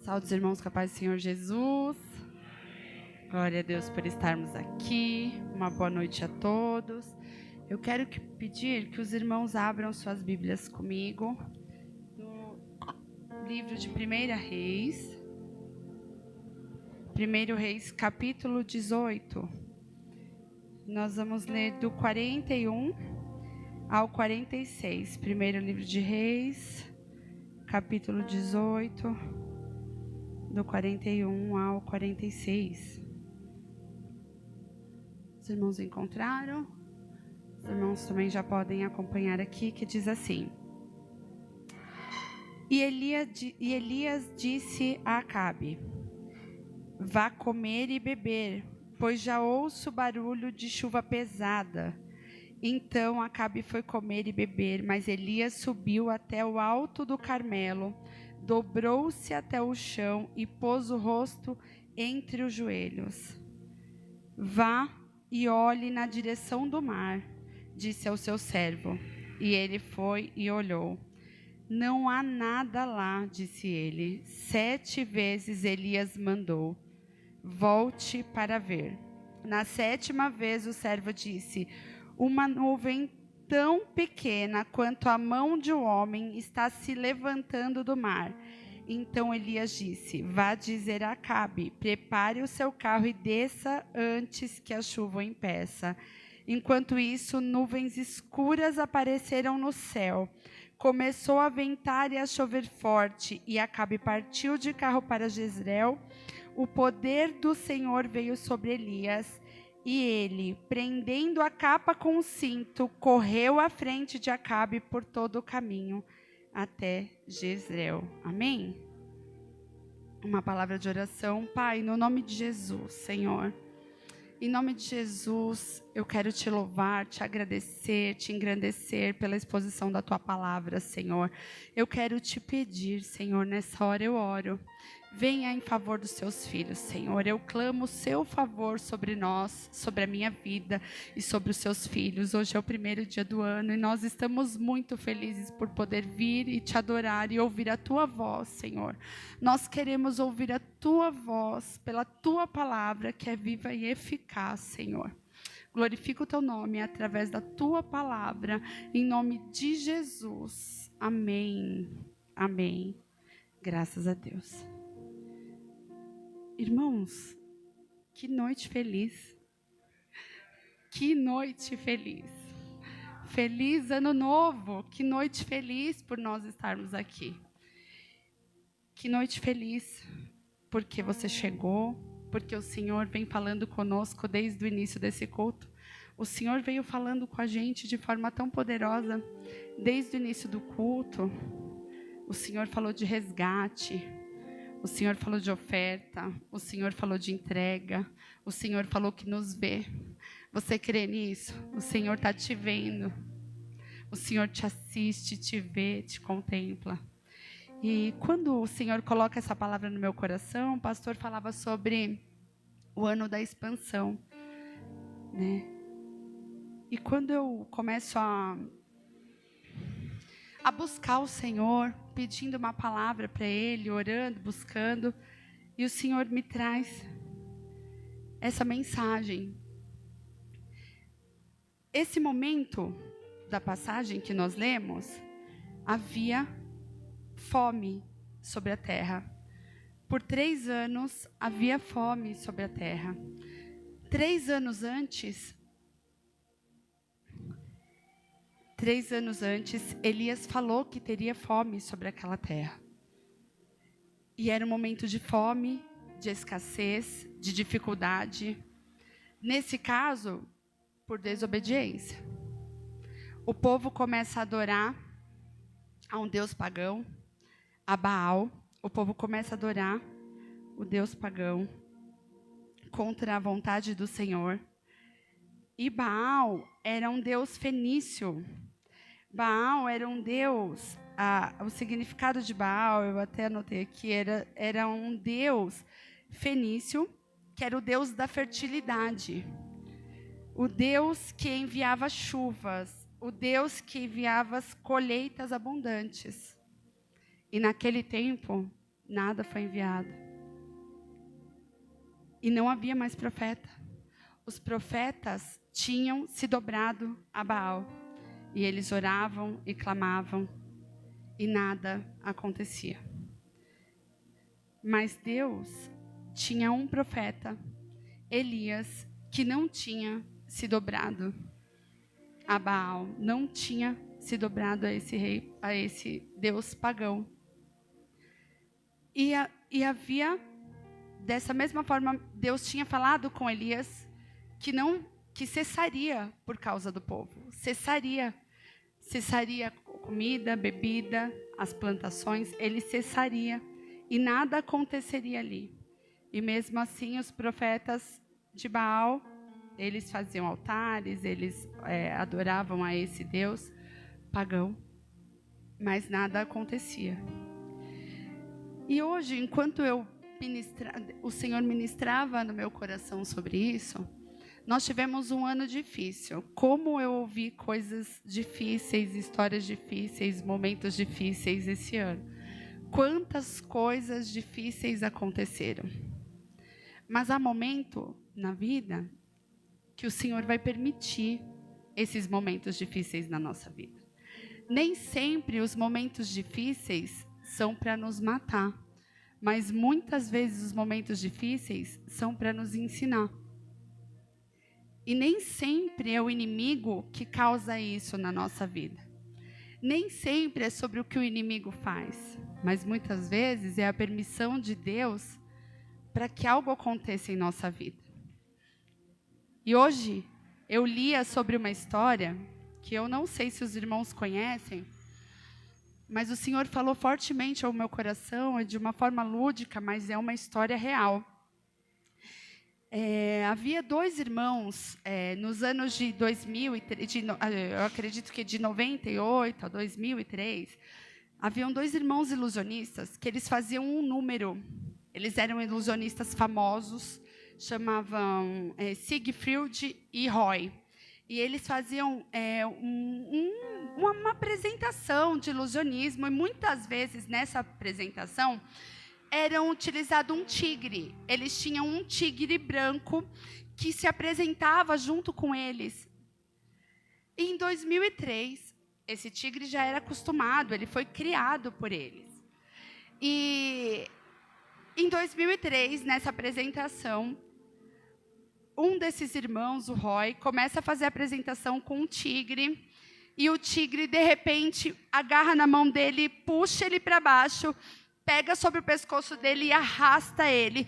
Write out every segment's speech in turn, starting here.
Saúde os irmãos com a paz do Senhor Jesus. Glória a Deus por estarmos aqui. Uma boa noite a todos. Eu quero pedir que os irmãos abram suas Bíblias comigo no livro de 1 Reis. 1 Reis, capítulo 18. Nós vamos ler do 41 ao 46. Primeiro livro de Reis, capítulo 18. Do 41 ao 46. Os irmãos encontraram? Os irmãos também já podem acompanhar aqui, que diz assim: E Elias disse a Acabe: Vá comer e beber, pois já ouço barulho de chuva pesada. Então Acabe foi comer e beber, mas Elias subiu até o alto do Carmelo, dobrou-se até o chão e pôs o rosto entre os joelhos. Vá e olhe na direção do mar, disse ao seu servo. E ele foi e olhou. Não há nada lá, disse ele. 7 vezes Elias mandou: volte para ver. Na 7ª vez o servo disse: uma nuvem tão pequena quanto a mão de um homem está se levantando do mar. Então Elias disse: vá dizer a Acabe, prepare o seu carro e desça antes que a chuva o impeça. Enquanto isso, nuvens escuras apareceram no céu. Começou a ventar e a chover forte, e Acabe partiu de carro para Jezreel. O poder do Senhor veio sobre Elias, e ele, prendendo a capa com o cinto, correu à frente de Acabe por todo o caminho até Jezreel. Amém? Uma palavra de oração. Pai, no nome de Jesus, Senhor, em nome de Jesus, eu quero te louvar, te agradecer, te engrandecer pela exposição da tua palavra, Senhor. Eu quero te pedir, Senhor, nessa hora eu oro. Venha em favor dos seus filhos, Senhor. Eu clamo o seu favor sobre nós, sobre a minha vida e sobre os seus filhos. Hoje é o primeiro dia do ano e nós estamos muito felizes por poder vir e te adorar e ouvir a tua voz, Senhor. Nós queremos ouvir a tua voz pela tua palavra, que é viva e eficaz, Senhor. Glorifica o teu nome através da tua palavra, em nome de Jesus. Amém. Amém. Graças a Deus. Irmãos, que noite feliz. Que noite feliz. Feliz ano novo. Que noite feliz por nós estarmos aqui. Que noite feliz porque você chegou, porque o Senhor vem falando conosco desde o início desse culto. O Senhor veio falando com a gente de forma tão poderosa desde o início do culto. O Senhor falou de resgate. O Senhor falou de oferta, o Senhor falou de entrega, o Senhor falou que nos vê. Você crê nisso? O Senhor está te vendo. O Senhor te assiste, te vê, te contempla. E quando o Senhor coloca essa palavra no meu coração, o pastor falava sobre o ano da expansão, né? E quando eu começo a buscar o Senhor, pedindo uma palavra para Ele, orando, buscando, e o Senhor me traz essa mensagem. Esse momento da passagem que nós lemos, havia fome sobre a terra. Por 3 anos havia fome sobre a terra. 3 anos antes, Elias falou que teria fome sobre aquela terra. E era um momento de fome, de escassez, de dificuldade. Nesse caso, por desobediência. O povo começa a adorar a um deus pagão, a Baal. O povo começa a adorar o deus pagão contra a vontade do Senhor. E Baal era um deus fenício. Baal era um deus, o significado de Baal, eu até anotei aqui, era um deus fenício, que era o deus da fertilidade. O Deus que enviava chuvas, o Deus que enviava as colheitas abundantes. E naquele tempo, nada foi enviado. E não havia mais profeta. Os profetas tinham se dobrado a Baal. E eles oravam e clamavam, e nada acontecia. Mas Deus tinha um profeta, Elias, que não tinha se dobrado a Baal, não tinha se dobrado a esse rei, a esse Deus pagão. E havia, dessa mesma forma, Deus tinha falado com Elias que cessaria por causa do povo, cessaria comida, bebida, as plantações, ele cessaria e nada aconteceria ali. E mesmo assim, os profetas de Baal, eles faziam altares, eles adoravam a esse Deus pagão, mas nada acontecia. E hoje, enquanto o Senhor ministrava no meu coração sobre isso, nós tivemos um ano difícil. Como eu ouvi coisas difíceis, histórias difíceis, momentos difíceis esse ano. Quantas coisas difíceis aconteceram. Mas há momento na vida que o Senhor vai permitir esses momentos difíceis na nossa vida. Nem sempre os momentos difíceis são para nos matar, mas muitas vezes os momentos difíceis são para nos ensinar. E nem sempre é o inimigo que causa isso na nossa vida. Nem sempre é sobre o que o inimigo faz, mas muitas vezes é a permissão de Deus para que algo aconteça em nossa vida. E hoje eu lia sobre uma história que eu não sei se os irmãos conhecem, mas o Senhor falou fortemente ao meu coração, de uma forma lúdica, mas é uma história real. Havia dois irmãos, nos anos de 2003, eu acredito que de 98 a 2003, haviam dois irmãos ilusionistas que eles faziam um número. Eles eram ilusionistas famosos, chamavam Siegfried e Roy. E eles faziam uma apresentação de ilusionismo, e muitas vezes nessa apresentação era utilizado um tigre. Eles tinham um tigre branco que se apresentava junto com eles. E em 2003, esse tigre já era acostumado, ele foi criado por eles. E em 2003, nessa apresentação, um desses irmãos, o Roy, começa a fazer a apresentação com um tigre, e o tigre, de repente, agarra na mão dele, puxa ele para baixo, pega sobre o pescoço dele e arrasta ele.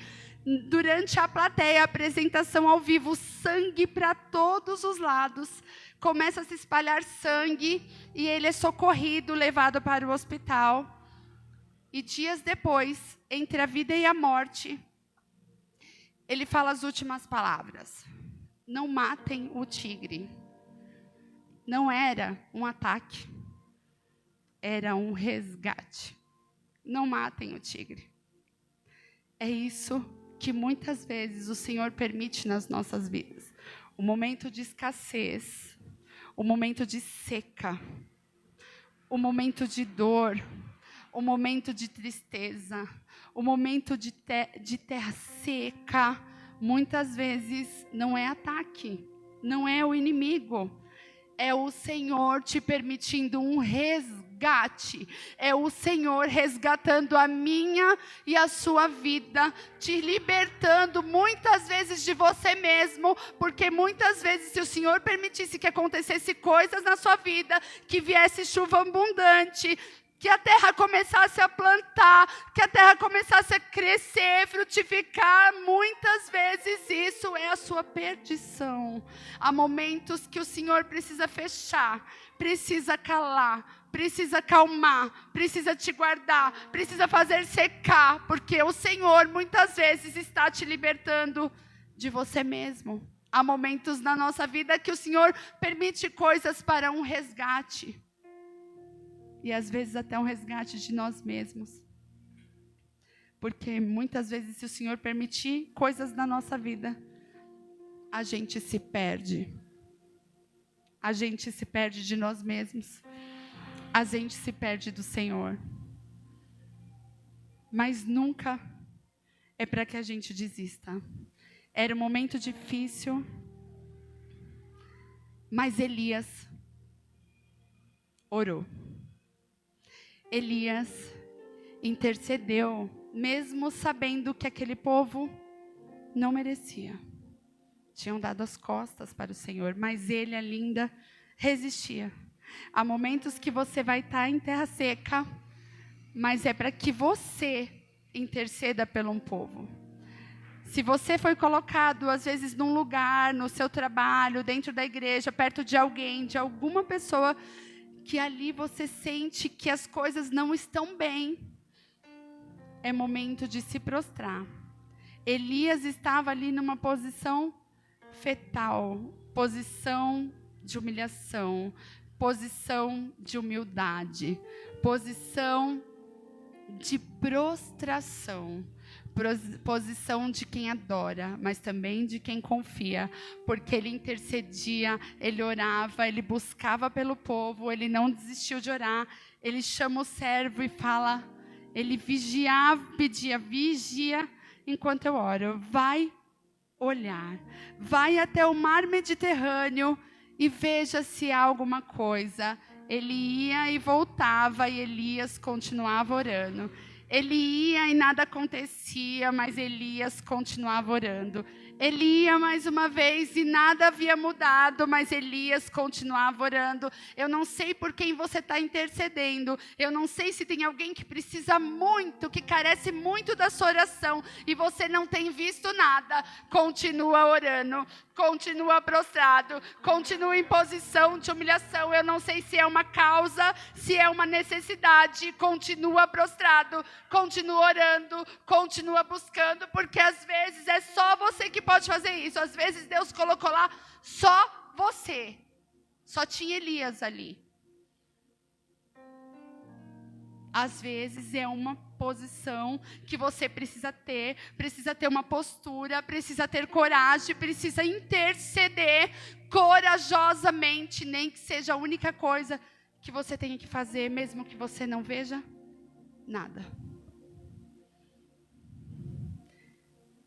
Durante a plateia, a apresentação ao vivo, sangue para todos os lados. Começa a se espalhar sangue e ele é socorrido, levado para o hospital. E dias depois, entre a vida e a morte, ele fala as últimas palavras. Não matem o tigre. Não era um ataque, era um resgate. Não matem o tigre. É isso que muitas vezes o Senhor permite nas nossas vidas. O momento de escassez, o momento de seca, o momento de dor, o momento de tristeza, o momento de terra seca, muitas vezes não é ataque, não é o inimigo. É o Senhor te permitindo um resgate. É o Senhor resgatando a minha e a sua vida, te libertando muitas vezes de você mesmo, porque muitas vezes se o Senhor permitisse que acontecesse coisas na sua vida, que viesse chuva abundante, que a terra começasse a plantar, que a terra começasse a crescer, frutificar, muitas vezes isso é a sua perdição. Há momentos que o Senhor precisa fechar, precisa calar, precisa acalmar, precisa te guardar, precisa fazer secar, porque o Senhor muitas vezes está te libertando de você mesmo. Há momentos na nossa vida que o Senhor permite coisas para um resgate. E às vezes até um resgate de nós mesmos. Porque muitas vezes, se o Senhor permitir coisas na nossa vida, a gente se perde. A gente se perde de nós mesmos. A gente se perde do Senhor. mas nunca é para que a gente desista. Era um momento difícil, mas Elias orou. Elias intercedeu, mesmo sabendo que aquele povo não merecia. Tinham dado as costas para o Senhor, mas ele ainda resistia. Há momentos que você vai estar em terra seca, mas é para que você interceda pelo um povo. Se você foi colocado, às vezes, num lugar, no seu trabalho, dentro da igreja, perto de alguém, de alguma pessoa, que ali você sente que as coisas não estão bem, é momento de se prostrar. Elias estava ali numa posição fetal, posição de humilhação, posição de humildade, posição de prostração, posição de quem adora, mas também de quem confia, porque ele intercedia, ele orava, ele buscava pelo povo, ele não desistiu de orar, ele chama o servo e fala, ele pedia, vigia enquanto eu oro, vai olhar, vai até o mar Mediterrâneo e veja se há alguma coisa. Ele ia e voltava e Elias continuava orando. Ele ia e nada acontecia, mas Elias continuava orando. Ele ia mais uma vez e nada havia mudado, mas Elias continuava orando. Eu não sei por quem você está intercedendo. Eu não sei se tem alguém que precisa muito, que carece muito da sua oração e você não tem visto nada. Continua orando, continua prostrado, continua em posição de humilhação. Eu não sei se é uma causa, se é uma necessidade. Continua prostrado, continua orando, continua buscando, porque às vezes é só você que pode fazer isso. Às vezes Deus colocou lá só você. Só tinha Elias ali. Às vezes é uma posição que você precisa ter uma postura, precisa ter coragem, precisa interceder corajosamente, nem que seja a única coisa que você tenha que fazer, mesmo que você não veja nada.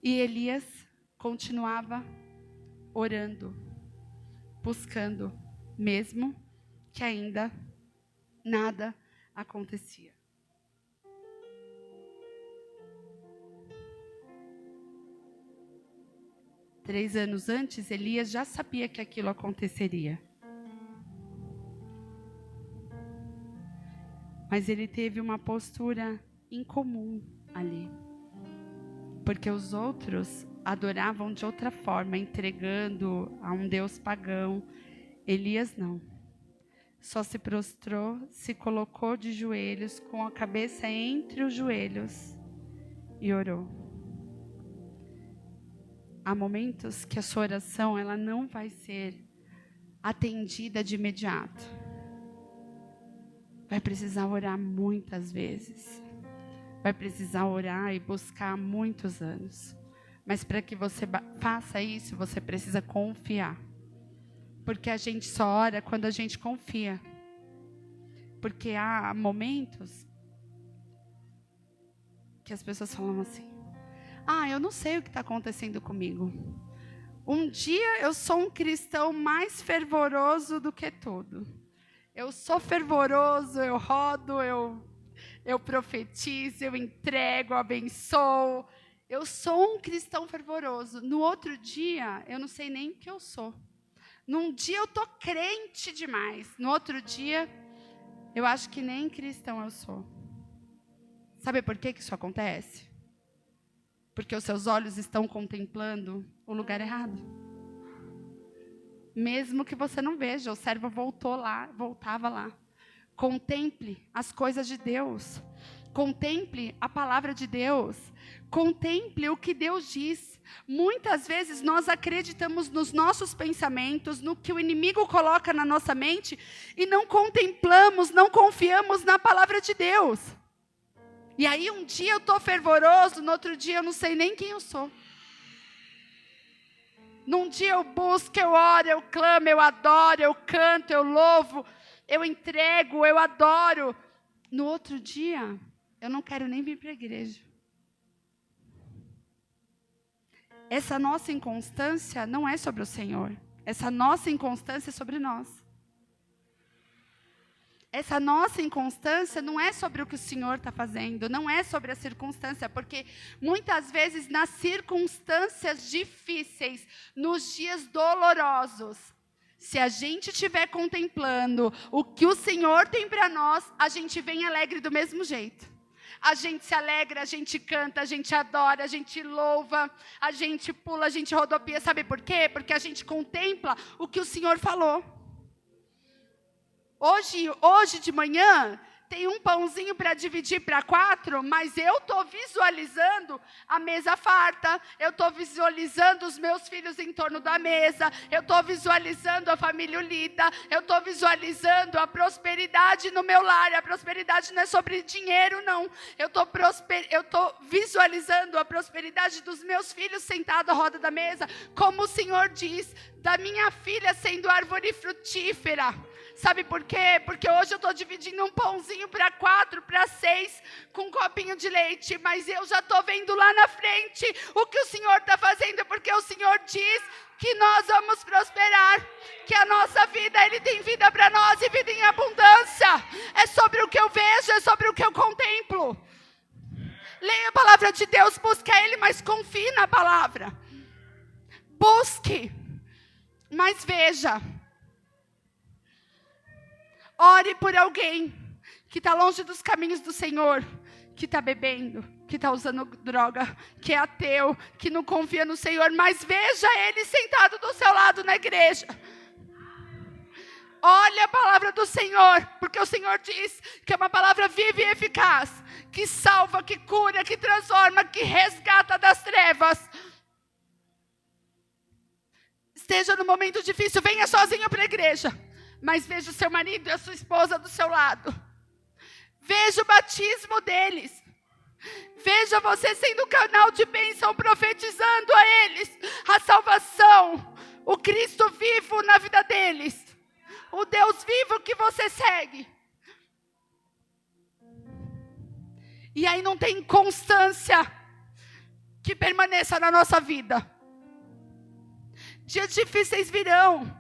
E Elias continuava orando, buscando, mesmo que ainda nada acontecia. Três anos antes, Elias já sabia que aquilo aconteceria. Mas ele teve uma postura incomum ali. Porque os outros adoravam de outra forma, entregando a um Deus pagão. Elias não. Só se prostrou, se colocou de joelhos, com a cabeça entre os joelhos e orou. Há momentos que a sua oração ela não vai ser atendida de imediato. Vai precisar orar muitas vezes. Vai precisar orar e buscar muitos anos. Mas para que você faça isso, você precisa confiar. Porque a gente só ora quando a gente confia. Porque há momentos que as pessoas falam assim: eu não sei o que está acontecendo comigo. Um dia eu sou um cristão mais fervoroso do que tudo. Eu sou fervoroso, eu rodo, eu profetizo, eu entrego, abençoo. Eu sou um cristão fervoroso. No outro dia, eu não sei nem o que eu sou. Num dia eu estou crente demais. No outro dia, eu acho que nem cristão eu sou. Sabe por que isso acontece? Porque os seus olhos estão contemplando o lugar errado. Mesmo que você não veja, o servo voltava lá. Contemple as coisas de Deus. Contemple a palavra de Deus. Contemple o que Deus diz. Muitas vezes nós acreditamos nos nossos pensamentos, no que o inimigo coloca na nossa mente, e não contemplamos, não confiamos na palavra de Deus. E aí um dia eu estou fervoroso, no outro dia eu não sei nem quem eu sou. Num dia eu busco, eu oro, eu clamo, eu adoro, eu canto, eu louvo, eu entrego, eu adoro. No outro dia, eu não quero nem vir para a igreja. Essa nossa inconstância não é sobre o Senhor. Essa nossa inconstância é sobre nós. Essa nossa inconstância não é sobre o que o Senhor está fazendo, não é sobre a circunstância, porque muitas vezes nas circunstâncias difíceis, nos dias dolorosos, se a gente estiver contemplando o que o Senhor tem para nós, a gente vem alegre do mesmo jeito. A gente se alegra, a gente canta, a gente adora, a gente louva, a gente pula, a gente rodopia. Sabe por quê? Porque a gente contempla o que o Senhor falou. Hoje de manhã, tem um pãozinho para dividir para 4, mas eu estou visualizando a mesa farta, eu estou visualizando os meus filhos em torno da mesa, eu estou visualizando a família unida, eu estou visualizando a prosperidade no meu lar. A prosperidade não é sobre dinheiro, não. Eu estou visualizando a prosperidade dos meus filhos sentados à roda da mesa, como o Senhor diz, da minha filha sendo árvore frutífera. Sabe por quê? Porque hoje eu estou dividindo um pãozinho para 4, para 6, com um copinho de leite, mas eu já estou vendo lá na frente o que o Senhor está fazendo, porque o Senhor diz que nós vamos prosperar, que a nossa vida, Ele tem vida para nós e vida em abundância. É sobre o que eu vejo, é sobre o que eu contemplo. Leia a palavra de Deus, busque a Ele, mas confie na palavra. Busque, mas veja. Ore por alguém que está longe dos caminhos do Senhor, que está bebendo, que está usando droga, que é ateu, que não confia no Senhor, mas veja ele sentado do seu lado na igreja. Olha a palavra do Senhor, porque o Senhor diz que é uma palavra viva e eficaz, que salva, que cura, que transforma, que resgata das trevas. Esteja no momento difícil, venha sozinho para a igreja. Mas veja o seu marido e a sua esposa do seu lado. Veja o batismo deles. Veja você sendo canal de bênção, profetizando a eles a salvação, o Cristo vivo na vida deles, o Deus vivo que você segue. E aí não tem constância que permaneça na nossa vida. Dias difíceis virão.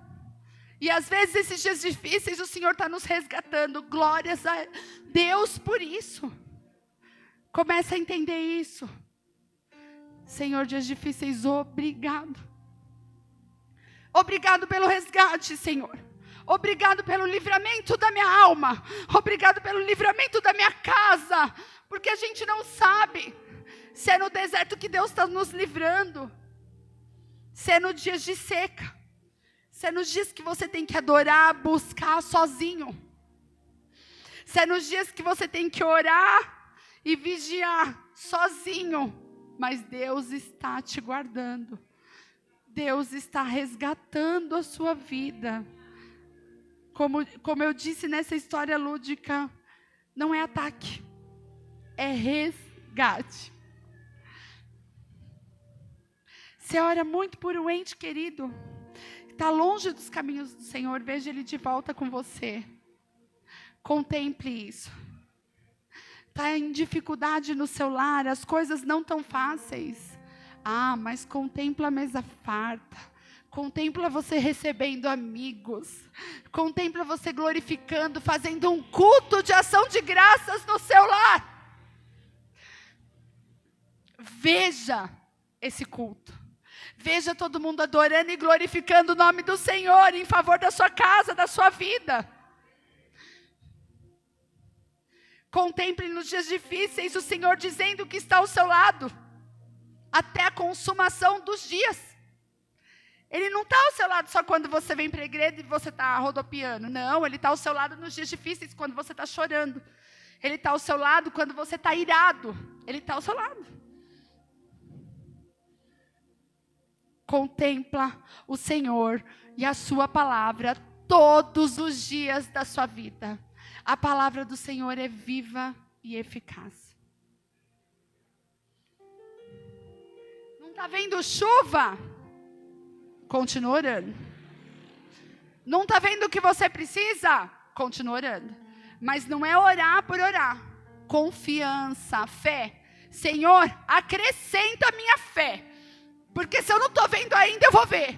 E às vezes esses dias difíceis o Senhor está nos resgatando. Glórias a Deus por isso. Começa a entender isso. Senhor, dias difíceis, obrigado. Obrigado pelo resgate, Senhor. Obrigado pelo livramento da minha alma. Obrigado pelo livramento da minha casa. Porque a gente não sabe se é no deserto que Deus está nos livrando. Se é no dias de seca. Se é nos dias que você tem que adorar, buscar sozinho. Se é nos dias que você tem que orar e vigiar sozinho. Mas Deus está te guardando. Deus está resgatando a sua vida. Como eu disse nessa história lúdica, não é ataque, é resgate. Você ora muito por um ente querido, está longe dos caminhos do Senhor, veja Ele de volta com você. Contemple isso. Está em dificuldade no seu lar, as coisas não tão fáceis. Mas contempla a mesa farta. Contempla você recebendo amigos. Contempla você glorificando, fazendo um culto de ação de graças no seu lar. Veja esse culto. Veja todo mundo adorando e glorificando o nome do Senhor em favor da sua casa, da sua vida. Contemple nos dias difíceis o Senhor dizendo que está ao seu lado, até a consumação dos dias. Ele não está ao seu lado só quando você vem para a igreja e você está rodopiando. Não, Ele está ao seu lado nos dias difíceis, quando você está chorando. Ele está ao seu lado quando você está irado. Ele está ao seu lado. Contempla o Senhor e a sua palavra todos os dias da sua vida. A palavra do Senhor é viva e eficaz. Não está vendo chuva? Continua orando. Não está vendo o que você precisa? Continua orando. Mas não é orar por orar. confiança, fé. Senhor, acrescenta a minha fé. Porque se eu não estou vendo ainda, eu vou ver.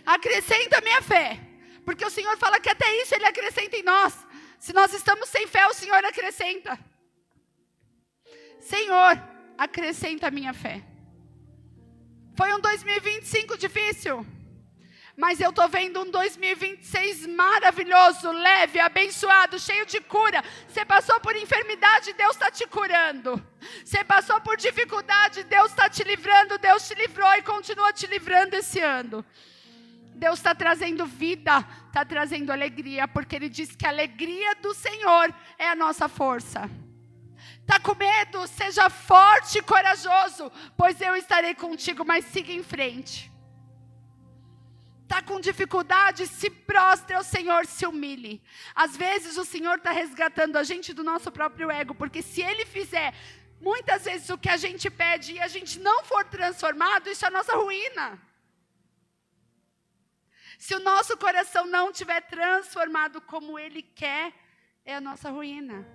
Acrescenta a minha fé. Porque o Senhor fala que até isso Ele acrescenta em nós. Se nós estamos sem fé, o Senhor acrescenta. Senhor, acrescenta a minha fé. Foi um 2025 difícil. Mas eu estou vendo um 2026 maravilhoso, leve, abençoado, cheio de cura. Você passou por enfermidade, Deus está te curando. Você passou por dificuldade, Deus está te livrando. Deus te livrou e continua te livrando esse ano. Deus está trazendo vida, está trazendo alegria, porque Ele diz que a alegria do Senhor é a nossa força. Está com medo? Seja forte e corajoso, pois eu estarei contigo, mas siga em frente. Está com dificuldade? Se prostre ao Senhor, se humilhe. Às vezes o Senhor está resgatando a gente do nosso próprio ego, porque se Ele fizer muitas vezes o que a gente pede e a gente não for transformado, isso é a nossa ruína. Se o nosso coração não estiver transformado como Ele quer, é a nossa ruína.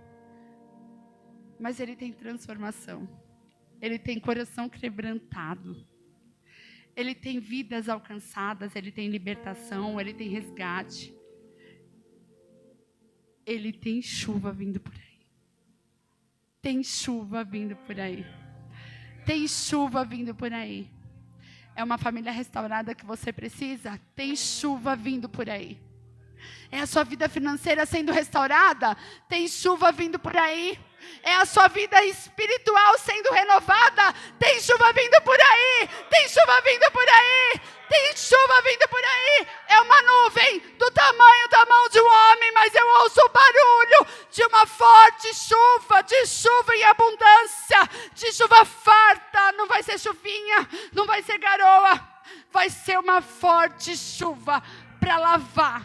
Mas Ele tem transformação. Ele tem coração quebrantado. Ele tem vidas alcançadas, Ele tem libertação, Ele tem resgate. Ele tem chuva vindo por aí. Tem chuva vindo por aí. Tem chuva vindo por aí. É uma família restaurada que você precisa? Tem chuva vindo por aí. É a sua vida financeira sendo restaurada? Tem chuva vindo por aí. É a sua vida espiritual sendo renovada? Tem chuva vindo por aí. Tem chuva vindo por aí. Tem chuva vindo por aí. É uma nuvem do tamanho da mão de um homem, mas eu ouço o barulho de uma forte chuva, de chuva em abundância, de chuva farta. Não vai ser chuvinha, não vai ser garoa. Vai ser uma forte chuva para lavar,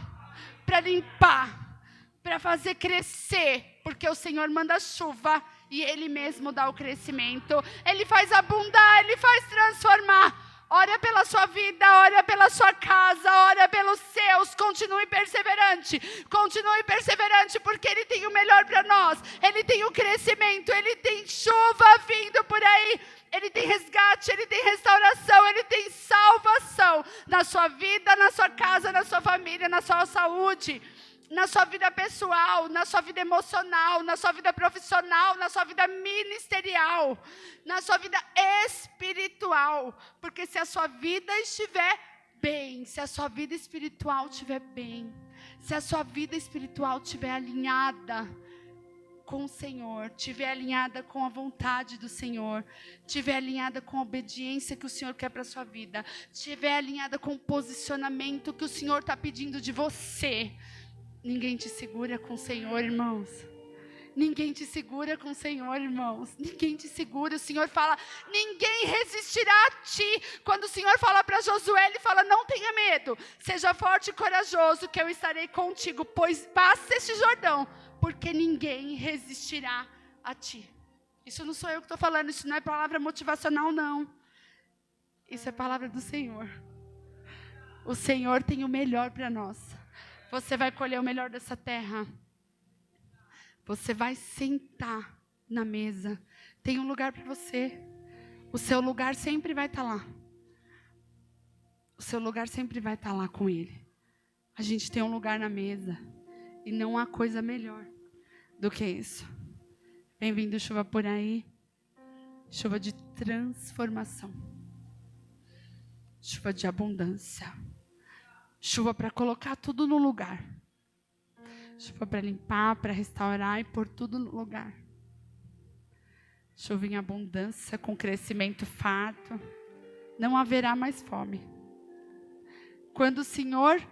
para limpar, para fazer crescer, porque o Senhor manda chuva e Ele mesmo dá o crescimento. Ele faz abundar, Ele faz transformar. Ora pela sua vida, ora pela sua casa, ora pelos seus. Continue perseverante, porque Ele tem o melhor para nós. Ele tem o crescimento, Ele tem chuva vindo por aí. Ele tem resgate, Ele tem restauração, Ele tem salvação na sua vida, na sua casa, na sua família, na sua saúde, na sua vida pessoal, na sua vida emocional, na sua vida profissional, na sua vida ministerial, na sua vida espiritual. Porque se a sua vida estiver bem, se a sua vida espiritual estiver bem, se a sua vida espiritual estiver alinhada com o Senhor, estiver alinhada com a vontade do Senhor, estiver alinhada com a obediência que o Senhor quer para a sua vida, estiver alinhada com o posicionamento que o Senhor está pedindo de você, ninguém te segura com o Senhor, irmãos. Ninguém te segura com o Senhor, irmãos. Ninguém te segura. O Senhor fala, ninguém resistirá a ti. Quando o Senhor fala para Josué, Ele fala, não tenha medo. Seja forte e corajoso, que eu estarei contigo. Pois passe este Jordão, porque ninguém resistirá a ti. Isso não sou eu que estou falando. Isso não é palavra motivacional, não. Isso é palavra do Senhor. O Senhor tem o melhor para nós. Você vai colher o melhor dessa terra. Você vai sentar na mesa. Tem um lugar para você. O seu lugar sempre vai estar lá. O seu lugar sempre vai estar lá com Ele. A gente tem um lugar na mesa. E não há coisa melhor do que isso. Vem vindo chuva por aí. Chuva de transformação. Chuva de abundância. Chuva para colocar tudo no lugar. Chuva para limpar, para restaurar e pôr tudo no lugar. Chuva em abundância, com crescimento farto. Não haverá mais fome. Quando o Senhor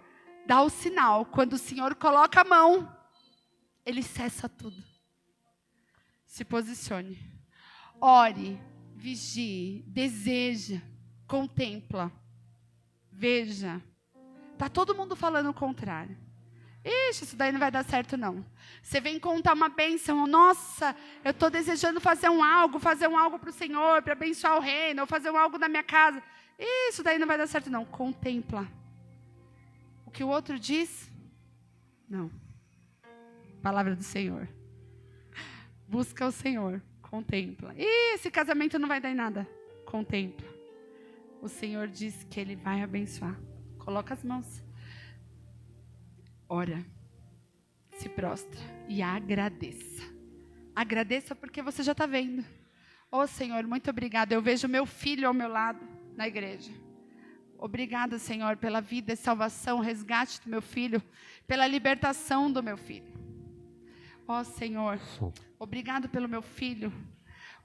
dá o sinal, quando o Senhor coloca a mão, Ele cessa tudo. Se posicione. Ore, vigie, deseja, contempla, veja. Está todo mundo falando o contrário. Ixi, isso daí não vai dar certo não. Você vem contar uma bênção. Nossa, eu estou desejando fazer um algo para o Senhor, para abençoar o reino, ou fazer um algo na minha casa. Isso daí não vai dar certo não. Contempla. O que o outro diz? Não. Palavra do Senhor. Busca o Senhor. Contempla. Ih, esse casamento não vai dar em nada. Contempla. O Senhor diz que Ele vai abençoar. Coloca as mãos. Ora. Se prostra e agradeça. Agradeça porque você já está vendo. Ô Senhor, muito obrigada. Eu vejo meu filho ao meu lado na igreja. Obrigada, Senhor, pela vida e salvação, resgate do meu filho, pela libertação do meu filho. Ó Senhor, obrigado pelo meu filho.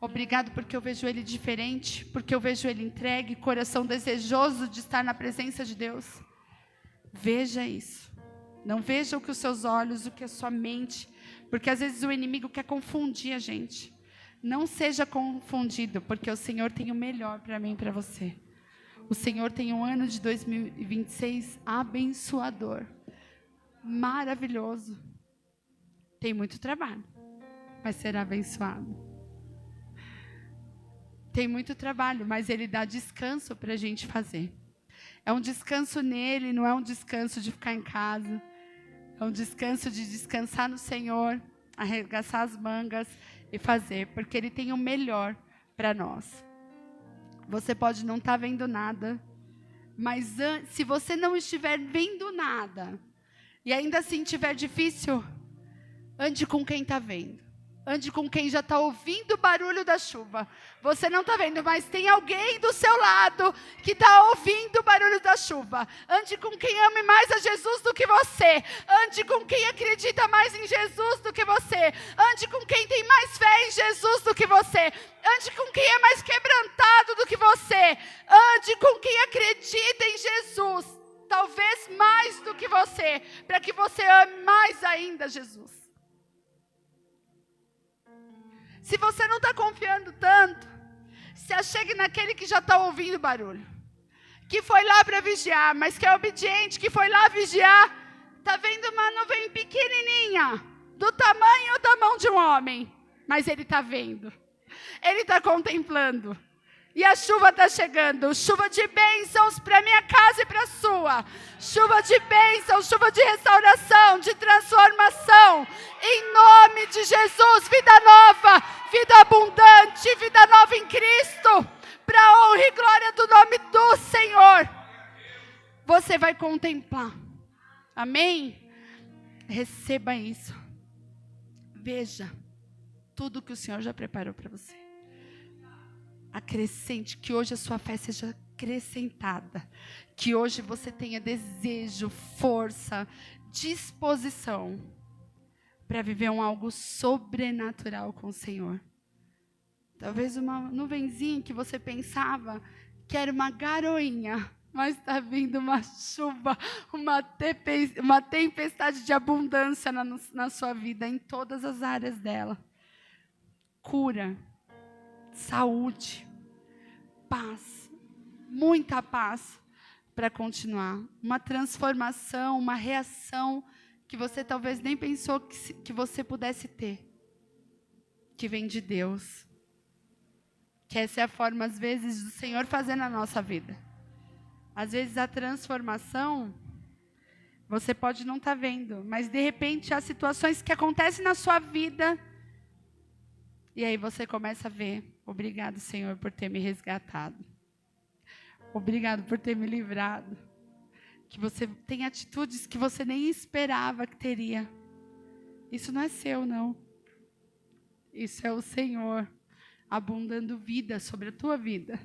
Obrigado porque eu vejo ele diferente, porque eu vejo ele entregue, coração desejoso de estar na presença de Deus. Veja isso. Não veja o que os seus olhos, o que a sua mente, porque às vezes o inimigo quer confundir a gente. Não seja confundido, porque o Senhor tem o melhor para mim e para você. O Senhor tem um ano de 2026 abençoador, maravilhoso. Tem muito trabalho, mas será abençoado. Tem muito trabalho, mas Ele dá descanso para a gente fazer. É um descanso nele, não é um descanso de ficar em casa. É um descanso de descansar no Senhor, arregaçar as mangas e fazer, porque Ele tem o melhor para nós. Você pode não estar vendo nada, mas se você não estiver vendo nada, e ainda assim estiver difícil, ande com quem está vendo. Ande com quem já está ouvindo o barulho da chuva. Você não está vendo, mas tem alguém do seu lado que está ouvindo o barulho da chuva. Ande com quem ame mais a Jesus do que você. Ande com quem acredita mais em Jesus do que você. Ande com quem tem mais fé em Jesus do que você. Ande com quem é mais quebrantado do que você. Ande com quem acredita em Jesus. Talvez mais do que você. Para que você ame mais ainda Jesus. Se você não está confiando tanto, se achegue naquele que já está ouvindo o barulho. Que foi lá para vigiar, mas que é obediente, que foi lá vigiar. Está vendo uma nuvem pequenininha, do tamanho da mão de um homem. Mas ele está vendo. Ele está contemplando. E a chuva está chegando. Chuva de bênçãos para minha casa e para a sua. Chuva de bênçãos, chuva de restauração, de transformação. Em nome de Jesus, vida nova, vida abundante, vida nova em Cristo. Para a honra e glória do nome do Senhor. Você vai contemplar. Amém? Receba isso. Veja tudo que o Senhor já preparou para você. Acrescente, que hoje a sua fé seja acrescentada, que hoje você tenha desejo, força, disposição para viver algo sobrenatural com o Senhor. Talvez uma nuvenzinha que você pensava que era uma garoinha, mas está vindo uma chuva, uma tempestade de abundância na sua vida, em todas as áreas dela. Cura, saúde, paz, muita paz para continuar. Uma transformação, uma reação que você talvez nem pensou que você pudesse ter, que vem de Deus. Que essa é a forma, às vezes, do Senhor fazer na nossa vida. Às vezes a transformação, você pode não estar vendo, mas de repente há situações que acontecem na sua vida, e aí você começa a ver, obrigado, Senhor, por ter me resgatado. Obrigado por ter me livrado. Que você tem atitudes que você nem esperava que teria. Isso não é seu, não. Isso é o Senhor abundando vida sobre a tua vida.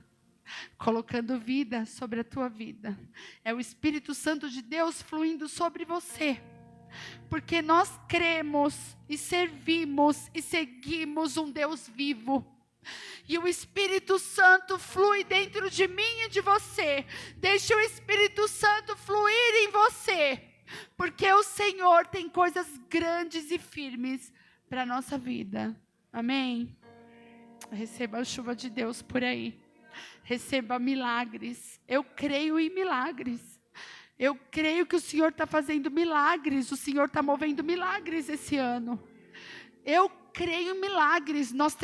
Colocando vida sobre a tua vida. É o Espírito Santo de Deus fluindo sobre você. Porque nós cremos e servimos e seguimos um Deus vivo. E o Espírito Santo flui dentro de mim e de você. Deixe o Espírito Santo fluir em você. Porque o Senhor tem coisas grandes e firmes para a nossa vida. Amém? Receba a chuva de Deus por aí. Receba milagres. Eu creio em milagres. Eu creio que o Senhor está fazendo milagres. O Senhor está movendo milagres esse ano. Eu creio em milagres. Nós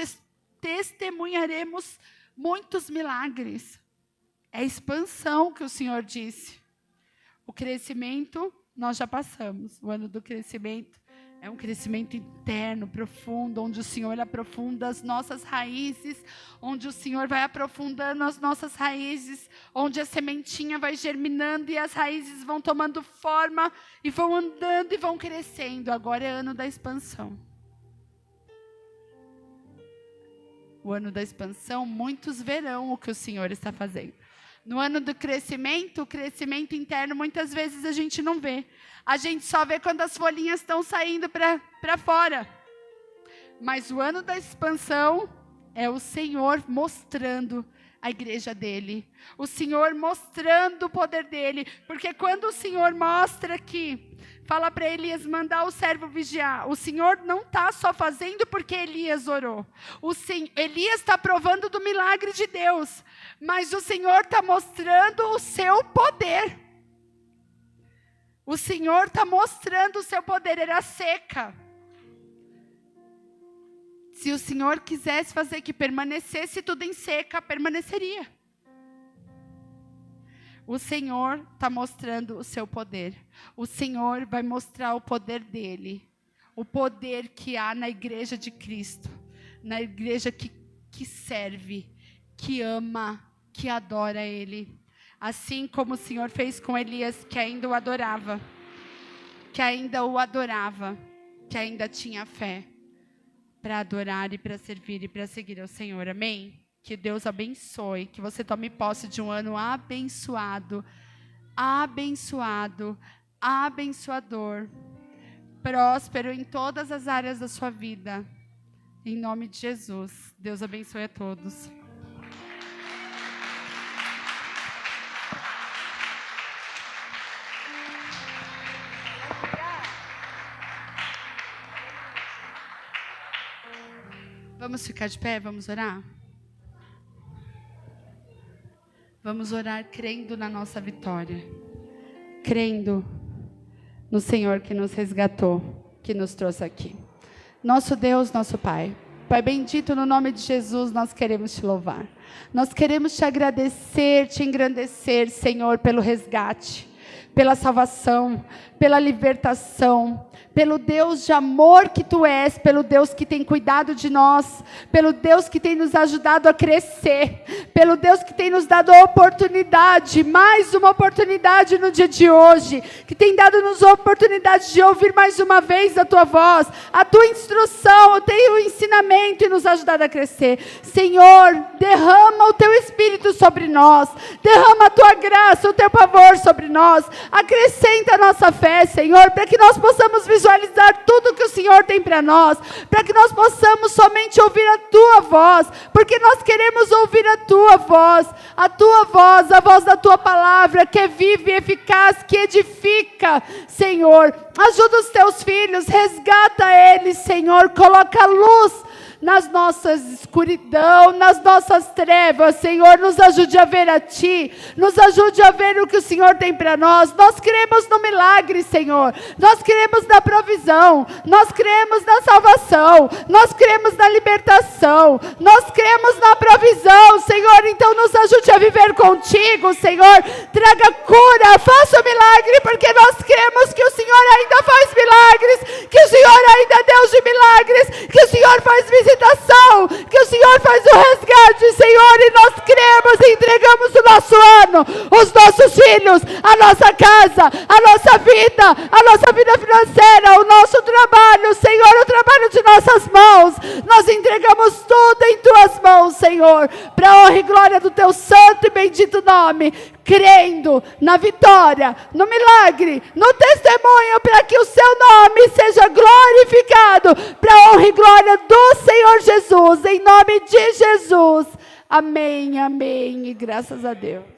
testemunharemos muitos milagres. É expansão que o Senhor disse. O crescimento, nós já passamos. O ano do crescimento É um crescimento interno, profundo, onde o Senhor aprofunda as nossas raízes, onde o Senhor vai aprofundando as nossas raízes, onde a sementinha vai germinando e as raízes vão tomando forma e vão andando e vão crescendo. Agora é ano da expansão. O ano da expansão, muitos verão o que o Senhor está fazendo. No ano do crescimento, o crescimento interno, muitas vezes a gente não vê. A gente só vê quando as folhinhas estão saindo para fora. Mas o ano da expansão é o Senhor mostrando a igreja dele. O Senhor mostrando o poder dele. Porque quando o Senhor mostra aqui, fala para Elias mandar o servo vigiar. O Senhor não está só fazendo porque Elias orou. Elias está provando do milagre de Deus. Mas o Senhor está mostrando o seu poder. O Senhor está mostrando o seu poder. Era seca. Se o Senhor quisesse fazer que permanecesse tudo em seca, permaneceria. O Senhor está mostrando o seu poder. O Senhor vai mostrar o poder dele. O poder que há na igreja de Cristo. Na igreja que serve, que ama, que adora Ele. Assim como o Senhor fez com Elias, que ainda o adorava. Que ainda o adorava. Que ainda tinha fé. Para adorar e para servir e para seguir ao Senhor. Amém? Que Deus abençoe. Que você tome posse de um ano abençoado. Abençoado. Abençoador. Próspero em todas as áreas da sua vida. Em nome de Jesus. Deus abençoe a todos. Vamos ficar de pé, vamos orar? Vamos orar crendo na nossa vitória. Crendo no Senhor que nos resgatou, que nos trouxe aqui. Nosso Deus, nosso Pai. Pai bendito, no nome de Jesus, nós queremos te louvar. Nós queremos te agradecer, te engrandecer, Senhor, pelo resgate, pela salvação, pela libertação, pelo Deus de amor que Tu és, pelo Deus que tem cuidado de nós, pelo Deus que tem nos ajudado a crescer, pelo Deus que tem nos dado a oportunidade, mais uma oportunidade no dia de hoje, que tem dado-nos a oportunidade de ouvir mais uma vez a Tua voz, a Tua instrução, o Teu ensinamento e nos ajudado a crescer. Senhor, derrama o Teu Espírito sobre nós, derrama a Tua graça, o Teu favor sobre nós, acrescenta a nossa fé, Senhor, para que nós possamos visualizar tudo que o Senhor tem para nós, para que nós possamos somente ouvir a Tua voz, porque nós queremos ouvir a Tua voz, a voz da Tua palavra, que é viva e eficaz, que edifica, Senhor. Ajuda os Teus filhos, resgata eles, Senhor, coloca luz nas nossas escuridão, nas nossas trevas, Senhor, nos ajude a ver a Ti, nos ajude a ver o que o Senhor tem para nós. Nós cremos no milagre, Senhor, nós cremos na provisão, nós cremos na salvação, nós cremos na libertação, nós cremos na provisão, Senhor. Então nos ajude a viver contigo, Senhor, traga cura, faça o milagre, porque nós cremos que o Senhor ainda faz milagres, que o Senhor ainda é Deus de milagres, que o Senhor faz visitação, que o Senhor faz o resgate, Senhor, e nós cremos e entregamos o nosso ano, os nossos filhos, a nossa casa, a nossa vida financeira, o nosso trabalho, Senhor, o trabalho de nossas mãos, nós entregamos tudo em Tuas mãos, Senhor, para a honra e glória do Teu santo e bendito nome, crendo na vitória, no milagre, no testemunho, para que o Seu nome seja glorificado, para a honra e glória do Senhor Jesus, em nome de Jesus. Amém, amém, e graças a Deus.